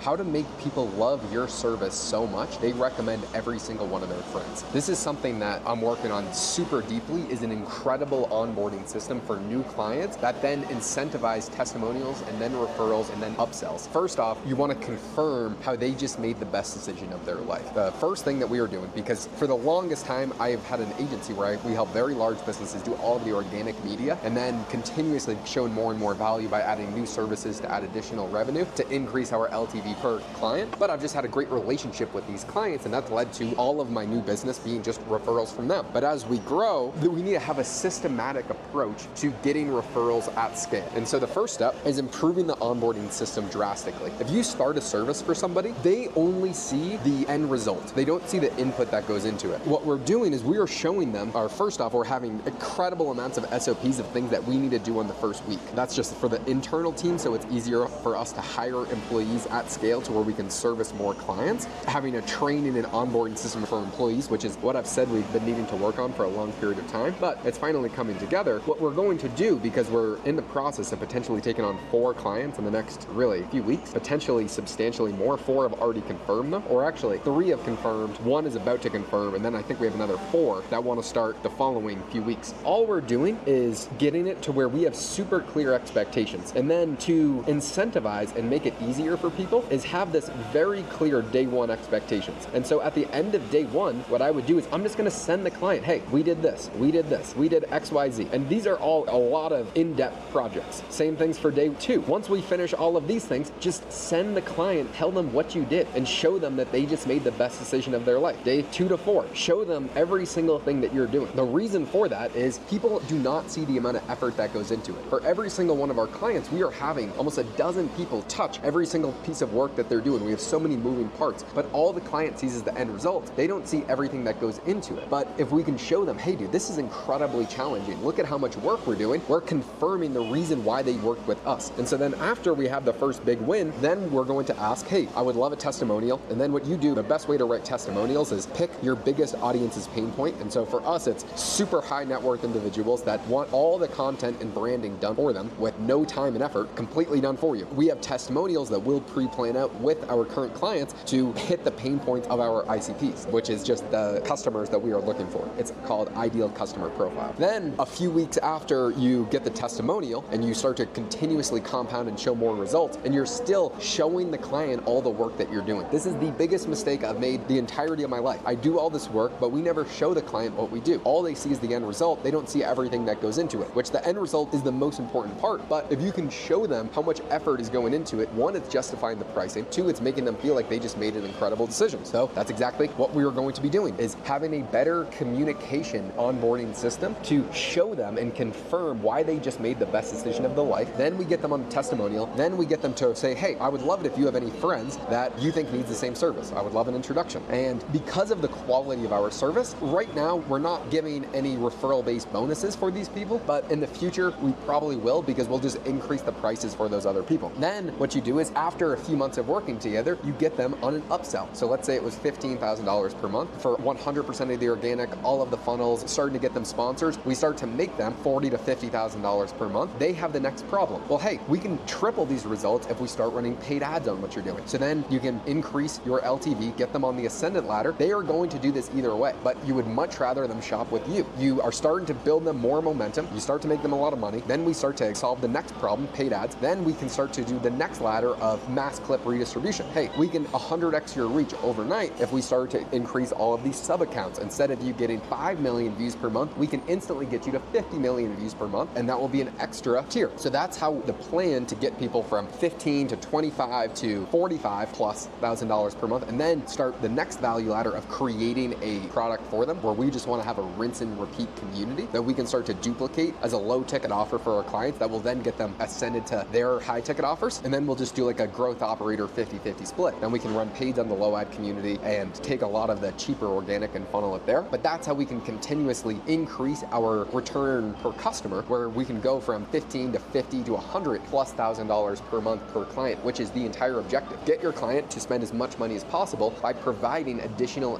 How to make people love your service so much they recommend every single one of their friends. This is something that I'm working on super deeply, is an incredible onboarding system for new clients that then incentivize testimonials and then referrals and then upsells. First off, you want to confirm how they just made the best decision of their life. The first thing that we are doing, because for the longest time I've had an agency where we help very large businesses do all of the organic media and then continuously showing more and more value by adding new services to add additional revenue to increase our LTV per client. But I've just had a great relationship with these clients, and that's led to all of my new business being just referrals from them. But as we grow, we need to have a systematic approach to getting referrals at scale. And so the first step is improving the onboarding system drastically. If you start a service for somebody, they only see the end result. They don't see the input that goes into it. What we're doing is we are showing them, first off, we're having incredible amounts of SOPs of things that we need to do on the first week. That's just for the internal team, so it's easier for us to hire employees at scale to where we can service more clients. Having a training and onboarding system for employees, which is what I've said we've been needing to work on for a long period of time, but it's finally coming together. What we're going to do, because we're in the process of potentially taking on 4 clients in the next really few weeks, potentially substantially more. 4 have already confirmed them, or actually 3 have confirmed, 1 is about to confirm, and then I think we have another 4 that want to start the following few weeks. All we're doing is getting it to where we have super clear expectations, and then to incentivize and make it easier for people is have this very clear day 1 expectations. And so at the end of day 1, what I would do is I'm just going to send the client, hey, we did this, we did this, we did XYZ. And these are all a lot of in-depth projects. Same things for day 2. Once we finish all of these things, just send the client, tell them what you did, and show them that they just made the best decision of their life. Day 2 to 4, show them every single thing that you're doing. The reason for that is people do not see the amount of effort that goes into it. For every single one of our clients, we are having almost a dozen people touch every single piece of work that they're doing. We have so many moving parts, but all the client sees is the end result. They don't see everything that goes into it. But if we can show them, hey dude, this is incredibly challenging. Look at how much work we're doing. We're confirming the reason why they worked with us. And so then after we have the first big win, then we're going to ask, hey, I would love a testimonial. And then what you do, the best way to write testimonials is pick your biggest audience's pain point. And so for us, it's super high net worth individuals that want all the content and branding done for them with no time and effort, completely done for you. We have testimonials that we'll pre-plan out with our current clients to hit the pain points of our ICPs, which is just the customers that we are looking for. It's called ideal customer profile. Then a few weeks after you get the testimonial and you start to continuously compound and show more results, and you're still showing the client all the work that you're doing. This is the biggest mistake I've made the entirety of my life. I do all this work, but we never show the client what we do. All they see is the end result. They don't see everything that goes into it, which the end result is the most important part. But if you can show them how much effort is going into it, 1, it's justifying the pricing. 2, it's making them feel like they just made an incredible decision. So that's exactly what we are going to be doing, is having a better communication onboarding system to show them and confirm why they just made the best decision of their life. Then we get them on a testimonial. Then we get them to say, hey, I would love it if you have any friends that you think needs the same service. I would love an introduction. And because of the quality of our service, right now we're not giving any referral-based bonuses for these people, but in the future we probably will, because we'll just increase the prices for those other people. Then what you do is after a few months of working together, you get them on an upsell. So let's say it was $15,000 per month for 100% of the organic, all of the funnels, starting to get them sponsors. We start to make them $40,000 to $50,000 per month. They have the next problem. Well, hey, we can triple these results if we start running paid ads on what you're doing. So then you can increase your LTV, get them on the ascendant ladder. They are going to do this either way, but you would much rather them shop with you. You are starting to build them more momentum. You start to make them a lot of money. Then we start to solve the next problem, paid ads. Then we can start to do the next ladder of mass clip redistribution. Hey, we can 100x your reach overnight if we start to increase all of these sub accounts. Instead of you getting 5 million views per month, we can instantly get you to 50 million views per month, and that will be an extra tier. So that's how the plan to get people from 15 to 25 to 45 plus $1,000 per month, and then start the next value ladder of creating a product for them where we just want to have a rinse and repeat community that we can start to duplicate as a low ticket offer for our clients that will then get them ascended to their high ticket offers. And then we'll just do like a growth operator 50-50 split. Then we can run paid on the low ad community and take a lot of the cheaper organic and funnel it there. But that's how we can continuously increase our return per customer, where we can go from 15 to 50 to 100 plus $1,000 per month per client, which is the entire objective. Get your client to spend as much money as possible by providing additional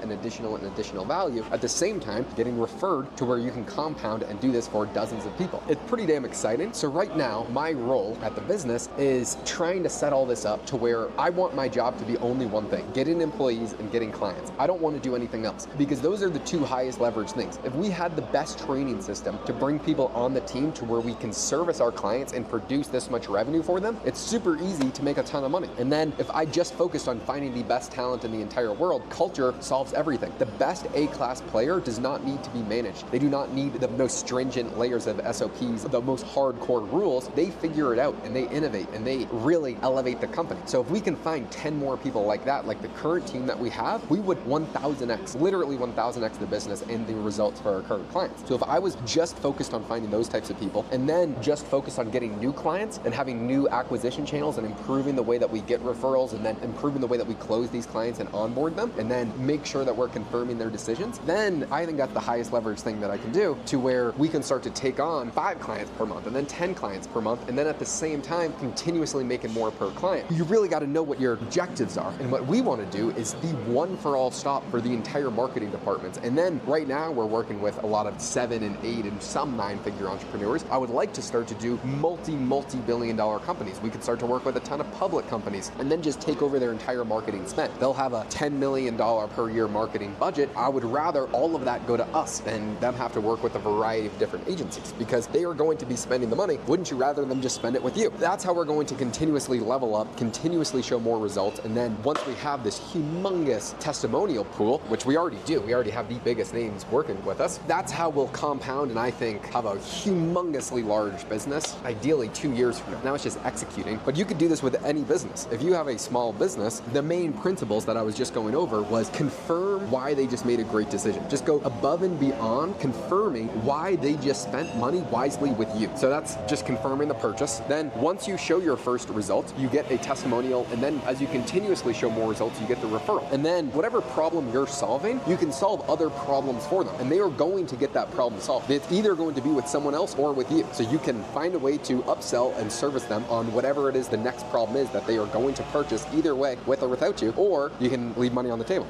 value, at the same time getting referred to where you can compound and do this for dozens of people. It's pretty damn exciting. So right now, my role at the business is trying to set all this up to where where I want my job to be only one thing: getting employees and getting clients. I don't want to do anything else, because those are the two highest leverage things. If we had the best training system to bring people on the team to where we can service our clients and produce this much revenue for them, it's super easy to make a ton of money. And then if I just focused on finding the best talent in the entire world, culture solves everything. The best A-class player does not need to be managed. They do not need the most stringent layers of SOPs, the most hardcore rules. They figure it out and they innovate and they really elevate the company. So if we can find 10 more people like that, like the current team that we have, we would 1000x, literally 1000x the business and the results for our current clients. So if I was just focused on finding those types of people and then just focused on getting new clients and having new acquisition channels and improving the way that we get referrals and then improving the way that we close these clients and onboard them and then make sure that we're confirming their decisions, then I think that's the highest leverage thing that I can do, to where we can start to take on 5 clients per month and then 10 clients per month, and then at the same time continuously making more per client. You really got to know what your objectives are, and what we want to do is the one for all stop for the entire marketing departments. And then right now we're working with a lot of 7 and 8 and some 9-figure entrepreneurs. I would like to start to do multi-billion dollar companies. We could start to work with a ton of public companies and then just take over their entire marketing spend. They'll have a $10 million per year marketing budget. I would rather all of that go to us than them have to work with a variety of different agencies, because they are going to be spending the money. Wouldn't you rather them just spend it with you? That's how we're going to continuously level up, continuously show more results. And then once we have this humongous testimonial pool, which we already do, we already have the biggest names working with us, that's how we'll compound and I think have a humongously large business, ideally 2 years from now. Now it's just executing. But you could do this with any business. If you have a small business, the main principles that I was just going over was confirm why they just made a great decision. Just go above and beyond confirming why they just spent money wisely with you. So that's just confirming the purchase. Then once you show your first results, you get a testimonial, and then as you continuously show more results, you get the referral. And then whatever problem you're solving, you can solve other problems for them, and they are going to get that problem solved. It's either going to be with someone else or with you. So you can find a way to upsell and service them on whatever it is the next problem is that they are going to purchase, either way, with or without you, or you can leave money on the table.